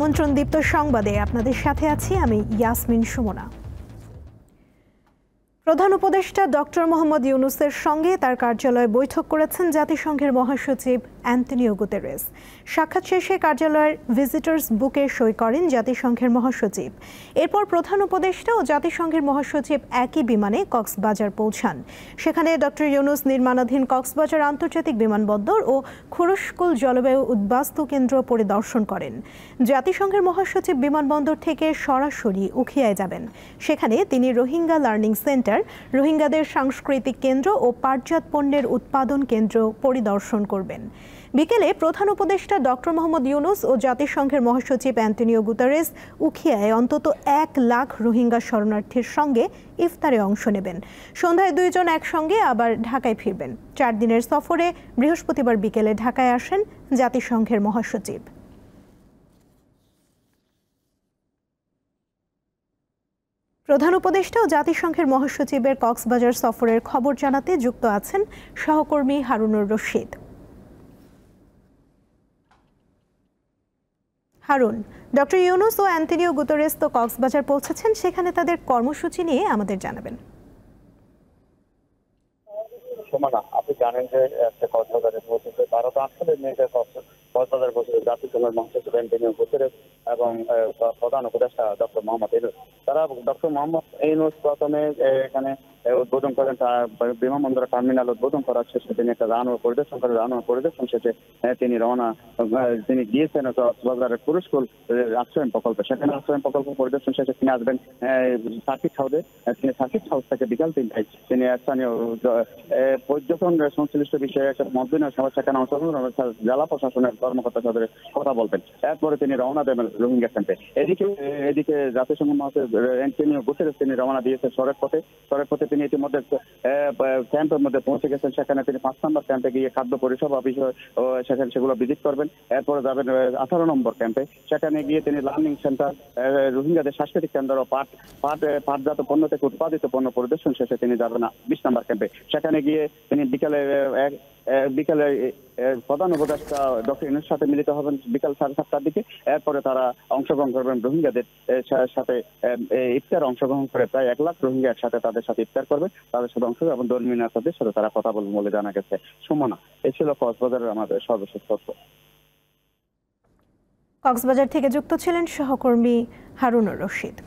আমন্ত্রণ দীপ্ত সংবাদে আপনাদের সাথে আছি আমি ইয়াসমিন সুমনা। প্রধান উপদেষ্টা ডক্টর মোহাম্মদ ইউনূসের সঙ্গে তার কার্যালয়ে বৈঠক করেছেন জাতিসংঘের মহাসচিব অ্যান্টনিও গুতেরেস। সাক্ষাৎ শেষে কার্যালয়ের ভিজিটর্স বুকে সই করেন জাতিসংঘের মহাসচিব। এরপর প্রধান উপদেষ্টা ও জাতিসংঘের মহাসচিব একই বিমানে কক্সবাজার পৌঁছান। সেখানে ডক্টর ইউনূস নির্মাণাধীন কক্সবাজার আন্তর্জাতিক বিমানবন্দর ও খুরশকুল জলবায়ু উদ্বাস্তু কেন্দ্র পরিদর্শন করেন। জাতিসংঘের মহাসচিব বিমানবন্দর থেকে সরাসরি উখিয়ায় যাবেন। সেখানে তিনি রোহিঙ্গা লার্নিং সেন্টার, রোহিঙ্গাদের সাংস্কৃতিক কেন্দ্র ও পাটজাত পণ্যের উৎপাদন কেন্দ্র পরিদর্শন করবেন। বিকেলে প্রধান উপদেষ্টা ডক্টর মোহাম্মদ ইউনূস ও জাতিসংঘের মহাসচিব অ্যান্টনিও গুতেরেস উখিয়ায় অন্তত 1 লাখ রোহিঙ্গা শরণার্থীর সঙ্গে ইফতারে অংশ নেবেন। সন্ধ্যায় দুইজন একসঙ্গে আবার ঢাকায় ফিরবেন। 4 দিনের সফরে বৃহস্পতিবার বিকেলে ঢাকায় আসেন জাতিসংঘের মহাসচিব। প্রধান উপদেষ্টা ও জাতিসংঘের মহাসচিবের কক্সবাজার সফরের খবর জানাতে যুক্ত আছেন সহকর্মী হারুনুর রশিদ। হারুন, ডক্টর ইউনূস ও অ্যান্টনিও গুতেরেস তো কক্সবাজার পৌঁছেছেন, সেখানে তাদের কর্মসূচি নিয়ে আমাদের জানাবেন। আপনি জানেন যে কক্সবাজারে পৌঁছেছে ভারত আসলে কক্সবাজার পৌঁছেছে জাতিসংঘের মহাসচিব অ্যান্টনিও গুতেরেস এবং প্রধান উপদেষ্টা ডক্টর মোহাম্মদ ইউনূস। তারা ডক্টর মোহাম্মদ ইউনূস প্রথমে এখানে উদ্বোধন করেন, বিমানবন্দর টার্মিনাল উদ্বোধন করার শেষে তিনি একটা রানওয়ে পরিদর্শন শেষে তিনি গিয়েছেন কক্সবাজারের খুরশকুল আশ্রয়ণ প্রকল্পে। সেখানে আশ্রয়ণ প্রকল্প পরিদর্শন শেষে তিনি আসবেন সার্কিট হাউসে। তিনি সার্কিট হাউস থেকে বিকাল 3টায় তিনি স্থানীয় পর্যটন সংশ্লিষ্ট বিষয়ে একটা মতবিনিময় সভা সেখানে অংশগ্রহণ জেলা প্রশাসনের কর্মকর্তার সাথে কথা বলবেন। এরপরে তিনি রওনা দেবেন রোহিঙ্গা ক্যাম্পে। এদিকে জাতিসংঘ মহাসচিব অ্যান্টনিও গুতেরেস তিনি রওনা দিয়েছেন সড়ক পথে তিনি ইতিমধ্যে ক্যাম্পের মধ্যে পৌঁছে গেছেন। সেখানে তিনি 5 নম্বর ক্যাম্পে গিয়ে খাদ্য পরিষেবা বিষয় সেখানে সেগুলো ভিজিট করবেন। এরপরে যাবেন 18 নম্বর ক্যাম্পে। সেখানে গিয়ে তিনি লার্নিং সেন্টার, রোহিঙ্গাদের সাংস্কৃতিক কেন্দ্র, পাটজাত পণ্য থেকে উৎপাদিত পণ্য পরিদর্শন শেষে তিনি যাবেন 20 নম্বর ক্যাম্পে। সেখানে গিয়ে তিনি বিকালে প্রধান উপদেষ্টা ডক্টর ইউনূস সাথে মিলিত হবেন বিকাল 7:30টার দিকে। এরপরে তারা অংশগ্রহণ করবেন রোহিঙ্গাদের সাথে ইফতার অংশগ্রহণ করে প্রায় 1 লাখ রোহিঙ্গা একসাথে তাদের সাথে ইফতার করবে, তাদের সাথে অংশগ্রহণ এবং ধর্মীয় নেতাদের সাথে তারা কথা বলবেন বলে জানা গেছে। সুমনা, এই ছিল কক্সবাজারের আমাদের সর্বশেষ তথ্য। কক্সবাজার থেকে যুক্ত ছিলেন সহকর্মী হারুনুর রশিদ।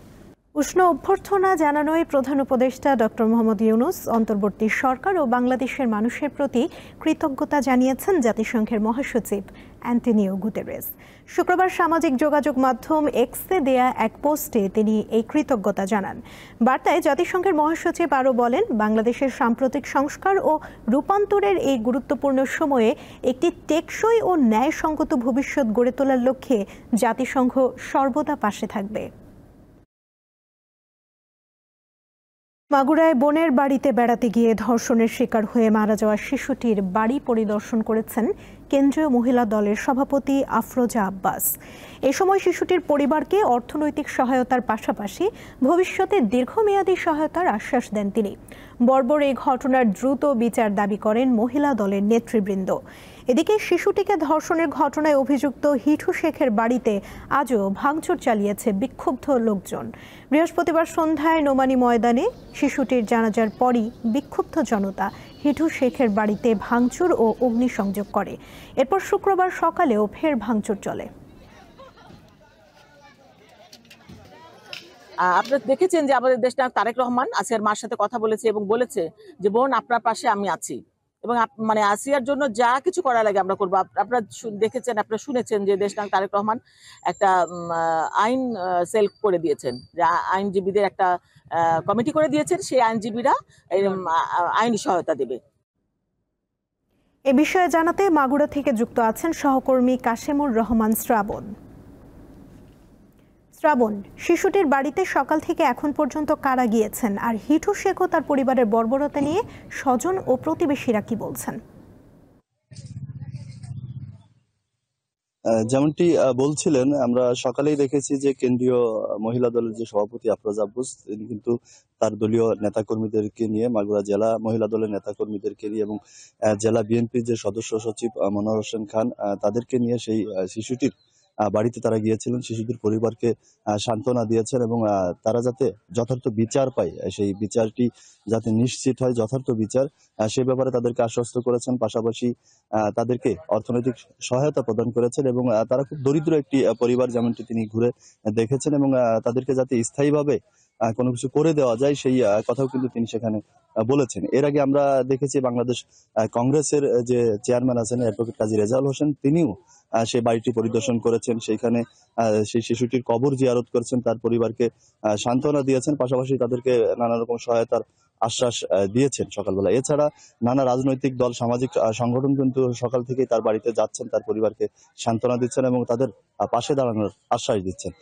উষ্ণ অভ্যর্থনা জানানোয় প্রধান উপদেষ্টা ডক্টর মোহাম্মদ ইউনূস অন্তর্বর্তী সরকার ও বাংলাদেশের মানুষের প্রতি কৃতজ্ঞতা জানিয়েছেন জাতিসংঘের মহাসচিব অ্যান্টনিও গুতেরেস। শুক্রবার সামাজিক যোগাযোগ মাধ্যম এক্সে দেয়া এক পোস্টে তিনি এই কৃতজ্ঞতা জানান। বার্তায় জাতিসংঘের মহাসচিব আরও বলেন, বাংলাদেশের সাম্প্রতিক সংস্কার ও রূপান্তরের এই গুরুত্বপূর্ণ সময়ে একটি টেকসই ও ন্যায়সঙ্গত ভবিষ্যৎ গড়ে তোলার লক্ষ্যে জাতিসংঘ সর্বদা পাশে থাকবে। মাগুরায় বোনের বাড়িতে বেড়াতে গিয়ে ধর্ষণের শিকার হয়ে মারা যাওয়া শিশুটির বাড়ি পরিদর্শন করেছেন কেন্দ্রীয় মহিলা দলের সভাপতি আফরোজা আব্বাস। এ সময় শিশুটির পরিবারকে অর্থনৈতিক সহায়তার পাশাপাশি ভবিষ্যতে দীর্ঘমেয়াদী সহায়তার আশ্বাস দেন তিনি। বর্বর এই ঘটনার দ্রুত বিচার দাবি করেন মহিলা দলের নেতৃবৃন্দ। এদিকে শিশুটিকে ধর্ষণের ঘটনায় অভিযুক্ত হিঠু শেখের বাড়িতে আজও ভাঙচুর চালিয়েছে বিক্ষুব্ধ লোকজন। বৃহস্পতিবার সন্ধ্যায় নোমানী ময়দানে শিশুটির জানাজার পরই বিক্ষুব্ধ জনতা হিঠু শেখের বাড়িতে ভাঙচুর ও অগ্নিসংযোগ করে। এরপর শুক্রবার সকালেও ফের ভাঙচুর চলে। আপনারা দেখেছেন যে আমাদের দেশনায়ক তারেক রহমান আসিয়ার মার সাথে কথা বলেছে এবং বলেছে যে বোন, আপনার পাশে আমি আছি এবং মানে আসিয়ার জন্য যা কিছু করা লাগে আমরা করবো। আপনারা দেখেছেন, আপনারা শুনেছেন যে দেশনায়ক তারেক রহমান একটা আইন সেল করে দিয়েছেন, যে আইনজীবীদের একটা কমিটি করে দিয়েছেন, সেই আইনজীবীরা আইনি সহায়তা দেবে। এ বিষয়ে জানাতে মাগুরা থেকে যুক্ত আছেন সহকর্মী কাশেমুর রহমান শ্রাবণ। শ্রাবণ, শিশুটির বাড়িতে সকাল থেকে এখন পর্যন্ত কারা গিয়েছেন, আর হিঠু শেখ ও তার পরিবারের বর্বরতা নিয়ে স্বজন ও প্রতিবেশীরা কি বলছেন? যেমনটি বলছিলেন, আমরা সকালেই দেখেছি যে কেন্দ্রীয় মহিলা দলের যে সভাপতি আফরোজা আব্বাস, তিনি কিন্তু তার দলীয় নেতাকর্মীদেরকে নিয়ে, মাগুরা জেলা মহিলা দলের নেতাকর্মীদেরকে নিয়ে এবং জেলা বিএনপির যে সদস্য সচিব মনোয়ার হোসেন খান, তাদেরকে নিয়ে সেই শিশুটির বাড়িতে তারা গিয়েছিলেন, শিশুদের পরিবারকে সান্ত্বনা দিয়েছেন এবং তারা যাতে যথার্থ বিচার পায়, সেই বিচারটি যাতে নিশ্চিত হয়, যথার্থ বিচার, সে ব্যাপারে তাদেরকে আশ্বস্ত করেছেন। পাশাপাশি তাদেরকে অর্থনৈতিক সহায়তা প্রদান করেছেন এবং তারা খুব দরিদ্র একটি পরিবার, যেমনটি তিনি ঘুরে দেখেছেন, এবং তাদেরকে যাতে স্থায়ীভাবে কোনো কিছু করে দেওয়া যায় সেই কথাও কিন্তু তিনি সেখানে বলেছেন। এর আগে আমরা দেখেছি বাংলাদেশ কংগ্রেসের যে চেয়ারম্যান আছেন অ্যাডভোকেট কাজী রেজাউল হোসেন, তিনিও সেই বাড়িটি পরিদর্শন করেছেন, সেইখানে সেই শিশুটির কবর জিয়ারত করেছেন, তার পরিবারকে সান্ত্বনা দিয়েছেন, পাশাপাশি তাদেরকে নানা রকম সহায়তার আশ্বাস দিয়েছেন সকালবেলা। এছাড়া নানা রাজনৈতিক দল, সামাজিক সংগঠন কিন্তু সকাল থেকেই তার বাড়িতে যাচ্ছেন, তার পরিবারকে সান্ত্বনা দিচ্ছেন এবং তাদের পাশে দাঁড়ানোর আশ্বাস দিচ্ছেন।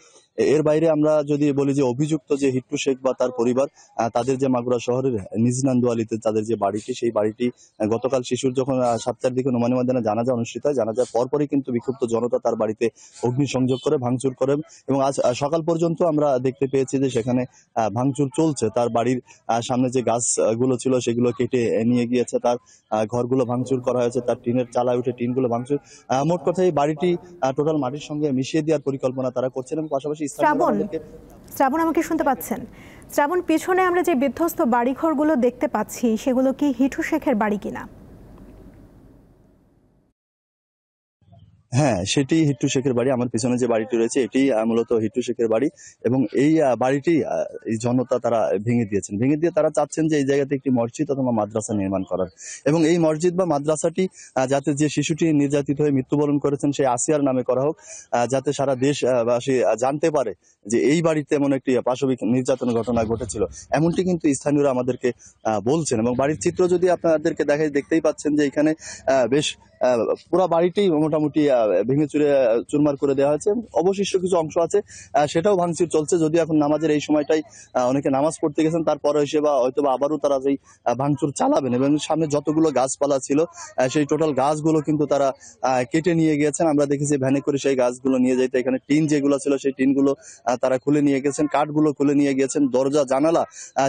এর বাইরে আমরা যদি বলি যে অভিযুক্ত যে হিট্টু শেখ বা তার পরিবার, তাদের যে মাগুরা শহরের নিজনান্দুয়ালিতে তাদের যে বাড়িটি, সেই বাড়িটি গতকাল শিশুর যখন 7টার দিকে নোমানী ময়দানে জানাজা অনুষ্ঠিত হয়, জানাজার পরপরই কিন্তু বিক্ষুব্ধ জনতা তার বাড়িতে অগ্নিসংযোগ করে ভাঙচুর করেন এবং আজ সকাল পর্যন্ত আমরা দেখতে পেয়েছি যে সেখানে ভাঙচুর চলছে। তার বাড়ির সামনে যে গাছগুলো ছিল সেগুলো কেটে নিয়ে গিয়েছে, তার ঘরগুলো ভাঙচুর করা হয়েছে, তার টিনের চালায় উঠে টিনগুলো ভাঙচুর। মোট কথা এই বাড়িটি টোটাল মাটির সঙ্গে মিশিয়ে দেওয়ার পরিকল্পনা তারা করছেন এবং পাশাপাশি শ্রাবণ, আমাকে শুনতে পাচ্ছেন? শ্রাবণ, পিছনে আমরা যে বিধ্বস্ত বাড়িঘরগুলো দেখতে পাচ্ছি সেগুলো কি হিট্টু শেখের বাড়ি কিনা? হ্যাঁ, সেটি হিট্টু শেখের বাড়ি। আমার পিছনে যে বাড়িটি রয়েছে এটি মূলত হিট্টু শেখের বাড়ি এবং এই বাড়িটি এই জনতা তারা ভেঙে দিয়েছেন। ভেঙে দিয়ে তারা চাচ্ছেন যে এই জায়গাতে একটি মসজিদ অথবা মাদ্রাসা নির্মাণ করার এবং এই মসজিদ বা মাদ্রাসাটি যাতে যে শিশুটি নির্যাতিত হয়ে মৃত্যুবরণ করেছেন সেই আসিয়ার নামে করা হোক, যাতে সারা দেশবাসী জানতে পারে যে এই বাড়িতে এমন একটি পাশবিক নির্যাতনের ঘটনা ঘটেছিল, এমনটি কিন্তু স্থানীয়রা আমাদেরকে বলছেন। এবং বাড়ির চিত্র যদি আপনাদেরকে দেখাই, দেখতেই পাচ্ছেন যে এখানে বেশ পুরো বাড়িটি মোটামুটি ভেঙে চুরমার করে দেওয়া হয়েছে। অবশিষ্ট কিছু অংশ আছে, সেটাও ভাঙচুর চলছে। যদি এখন নামাজের এই সময়টাই অনেকে নামাজ পড়তে গেছেন, তারপরে এসে বা হয়তো আবারও তারা সেই ভাঙচুর চালাবেন এবং সামনে যতগুলো গাছপালা ছিল সেই টোটাল গাছগুলো কিন্তু তারা কেটে নিয়ে গিয়েছেন। আমরা দেখেছি ভ্যানে করে সেই গাছগুলো নিয়ে যাইতে, এখানে টিন যেগুলো ছিল সেই টিনগুলো তারা খুলে নিয়ে গেছেন, কাঠগুলো খুলে নিয়ে গিয়েছেন, দরজা জানালা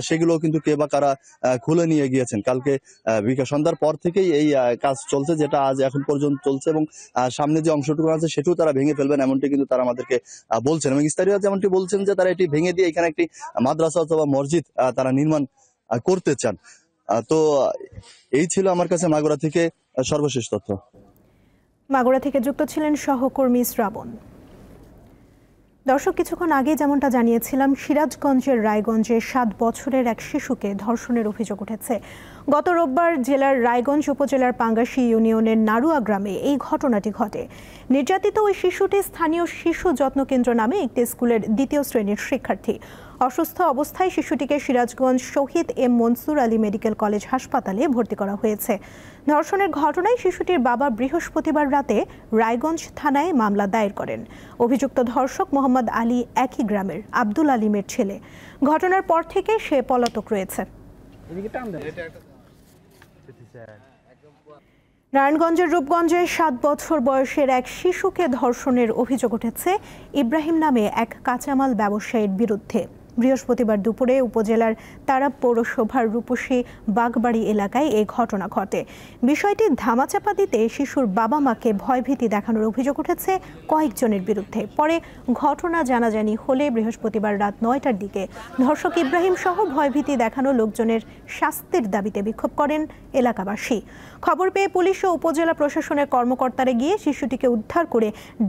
সেগুলো কিন্তু কে বা কারা খুলে নিয়ে গিয়েছেন। কালকে সন্ধ্যার পর থেকেই এই কাজ চলছে, যেটা আজ এখন পর্যন্ত চলছে এবং সামনে যে অংশটুকু আছে সেটাও তারা ভেঙে ফেলবেন, এমনটি কিন্তু তারা আমাদেরকে বলছেন। এবং স্থানীয়রা যেমনটি বলছেন যে তারা এটি ভেঙে দিয়ে এখানে একটি মাদ্রাসা অথবা মসজিদ তারা নির্মাণ করতে চান। তো এই ছিল আমার কাছে মাগুরা থেকে সর্বশেষ তথ্য। মাগুরা থেকে যুক্ত ছিলেন সহকর্মী শ্রাবণ। দর্শক, কিছুক্ষণ আগে যেমনটা জানিয়েছিলাম, সিরাজগঞ্জের রায়গঞ্জে 7 বছরের এক শিশুকে ধর্ষণের অভিযোগ উঠেছে। গত রোববার জেলার রায়গঞ্জ উপজেলার পাঙ্গাশী ইউনিয়নের নারুয়া গ্রামে এই ঘটনাটি ঘটে। নির্যাতিত ওই শিশুটি স্থানীয় শিশু যত্ন কেন্দ্র নামে একটি স্কুলের 2য় শ্রেণীর শিক্ষার্থী। অসুস্থ অবস্থায় শিশুটিকে Sirajganj Shahid M Mansur Ali medical college হাসপাতালে ভর্তি করা হয়েছে। ধর্ষণের ঘটনায় শিশুটির বাবা বৃহস্পতিবার রাতে রায়গঞ্জ থানায় মামলা দায়ের করেন। অভিযুক্ত ধর্ষক মোহাম্মদ আলী একই গ্রামের আব্দুল আলিমের ছেলে। ঘটনার পর থেকে সে পলাতক রয়েছে। নারায়ণগঞ্জের রূপগঞ্জে 7 বছর বয়সের এক শিশুকে ধর্ষণের অভিযোগ উঠেছে ইব্রাহিম নামে এক কাঁচামাল ব্যবসায়ীর বিরুদ্ধে। বৃহস্পতিবার দুপুরে উপজেলার তারাব পৌরসভার রূপসী বাগবাড়ি এলাকায় এই ঘটনা ঘটে। বিষয়টি ধামাচাপা দিতে শিশুর বাবা মাকে ভয়ভীতি দেখানোর অভিযোগ উঠেছে কয়েকজনের বিরুদ্ধে। পরে ঘটনা জানাজানি হলে বৃহস্পতিবার রাত 9টার দিকে ধর্ষক ইব্রাহিম সহ ভয়ভীতি দেখানো লোকজনের শাস্তির দাবিতে বিক্ষোভ করেন এলাকাবাসী। খবর পেয়ে পুলিশ ও উপজেলা প্রশাসনের কর্মকর্তারা গিয়ে শিশুটিকে উদ্ধার করে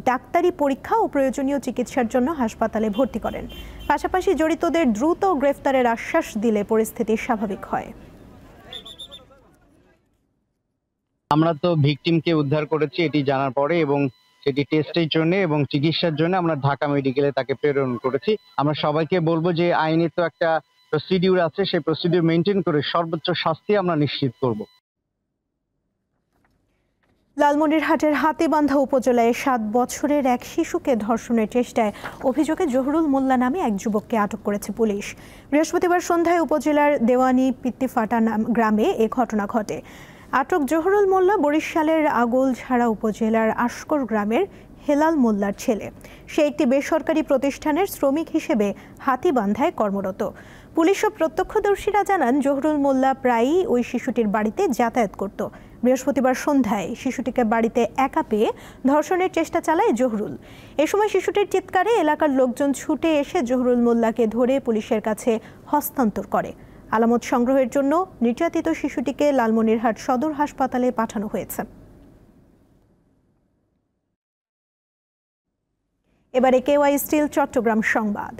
ডাক্তারি পরীক্ষা ও প্রয়োজনীয় চিকিৎসার জন্য হাসপাতালে ভর্তি করেন। পাশাপাশি জড়িতদের দ্রুত গ্রেফতারের আশ্বাস দিলে পরিস্থিতি স্বাভাবিক হয়। আমরা তো ভিকটিমকে উদ্ধার করেছি এটি জানার পরে এবং সেটি টেস্টের জন্য এবং চিকিৎসার জন্য আমরা ঢাকা মেডিকেলে তাকে প্রেরণ করেছি। আমরা সবাইকে বলবো যে আইনের তো একটা প্রসিডিউর আছে, সেই প্রসিডিউর মেনটেন করে সর্বোচ্চ শাস্তি আমরা নিশ্চিত করব। লালমনিরহাটের হাতীবান্ধা উপজেলায় 7 বছরের এক শিশুকে ধর্ষণের চেষ্টায় অভিযোগে জহুরুল মোল্লা নামে এক যুবককে আটক করেছে পুলিশ। বৃহস্পতিবার সন্ধ্যায় উপজেলার দেওয়ানি পিত্তিফাটা গ্রামে এ ঘটনা ঘটে। আটক জহুরুল মোল্লা বরিশালের আগলঝাড়া উপজেলার আশকর গ্রামের হেলাল মোল্লার ছেলে। সে একটি বেসরকারি প্রতিষ্ঠানের শ্রমিক হিসেবে হাতীবান্ধায় কর্মরত। পুলিশ ও প্রত্যক্ষদর্শীরা জানান জহুরুল মোল্লা প্রায়ই ওই শিশুটির বাড়িতে যাতায়াত করত। বৃহস্পতিবার সন্ধ্যায় শিশুটিকে বাড়িতে একা পেয়ে ধর্ষণের চেষ্টা চালায় জহুরুল। এ সময় শিশুটির চিৎকারে এলাকার লোকজন ছুটে এসে জহুরুল মোল্লাকে ধরে পুলিশের কাছে হস্তান্তর করে। আলামত সংগ্রহের জন্য নির্যাতিত শিশুটিকে লালমনিরহাট সদর হাসপাতালে পাঠানো হয়েছে। এবারে কেওয়াই স্টিল চট্টগ্রাম সংবাদ।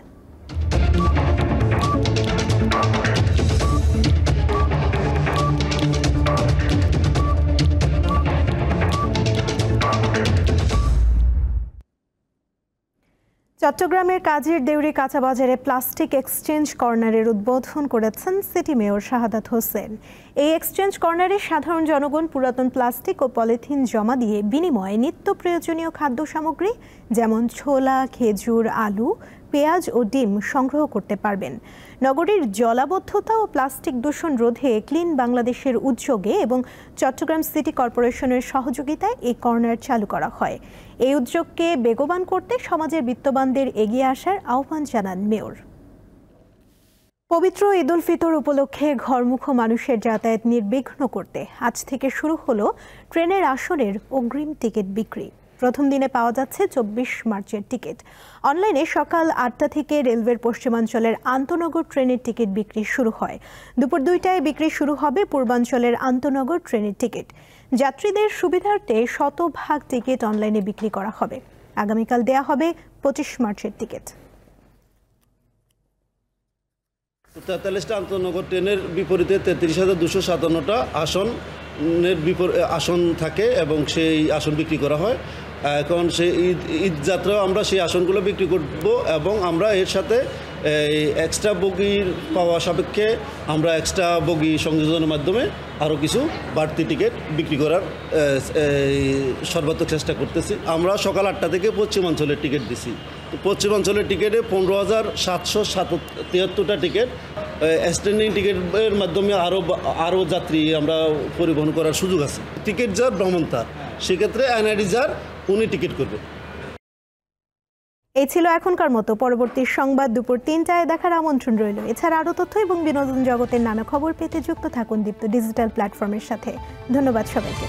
চট্টগ্রামের কাজীর দেউরি কাঁচা বাজারে প্লাস্টিক এক্সচেঞ্জ কর্নারের উদ্বোধন করেছেন সিটি মেয়র শাহাদাত হোসেন। এই এক্সচেঞ্জ কর্নারে সাধারণ জনগণ পুরাতন প্লাস্টিক ও পলিথিন জমা দিয়ে বিনিময়ে নিত্য প্রয়োজনীয় খাদ্য সামগ্রী যেমন ছোলা, খেজুর, আলু, পেঁয়াজ ও ডিম সংগ্রহ করতে পারবেন। নগরীর জলাবদ্ধতা ও প্লাস্টিক দূষণ রোধে ক্লিন বাংলাদেশের উদ্যোগে এবং চট্টগ্রাম সিটি কর্পোরেশনের সহযোগিতায় এই কর্নার চালু করা হয়। এই উদ্যোগকে বেগবান করতে সমাজের বিত্তবানদের এগিয়ে আসার আহ্বান জানান মেয়র। পবিত্র ঈদ উল ফিতর উপলক্ষে ঘরমুখো মানুষের যাতায়াত নির্বিঘ্ন করতে আজ থেকে শুরু হলো ট্রেনের আসনের অগ্রিম টিকিট বিক্রি। প্রথম দিনে পাওয়া যাচ্ছে 24 মার্চের টিকিট। অনলাইনে সকাল 8টা থেকে রেলওয়ের পশ্চিমাঞ্চলের আন্তনগর ট্রেনের টিকিট বিক্রি শুরু হয়। দুপুর 2টায় বিক্রি শুরু হবে পূর্বাঞ্চলের আন্তনগর ট্রেনের টিকিট। যাত্রীদের সুবিধার্থে শতভাগ টিকিট অনলাইনে বিক্রি করা হবে। আগামীকাল দেয়া হবে 25 মার্চের টিকিট। 43টা আন্তনগর ট্রেনের বিপরীতে 33,257টা আসন থাকে এবং সেই আসন বিক্রি করা হয়। এখন সেই ঈদ যাত্রা আমরা সেই আসনগুলো বিক্রি করব এবং আমরা এর সাথে এক্সট্রা বগির পাওয়া সাপেক্ষে আমরা এক্সট্রা বগি সংযোজনের মাধ্যমে আরও কিছু বাড়তি টিকিট বিক্রি করার সর্বাত্মক চেষ্টা করতেছি। আমরা সকাল 8টা থেকে পশ্চিমাঞ্চলের টিকিট দিছি। পশ্চিমাঞ্চলের টিকিটে 15,773টা টিকিট স্ট্যান্ডিং টিকিটের মাধ্যমে আরও যাত্রী আমরা পরিবহন করার সুযোগ আছে। টিকিট যার ভ্রমণ তার, সেক্ষেত্রে এনআইডি যার উনি টিকিট করবে। এই ছিল এখনকার মতো। পরবর্তী সংবাদ দুপুর 3টায় দেখার আমন্ত্রণ রইল। এছাড়া আরও তথ্য এবং বিনোদন জগতের নানা খবর পেতে যুক্ত থাকুন দীপ্ত ডিজিটাল প্ল্যাটফর্মের সাথে। ধন্যবাদ সবাইকে।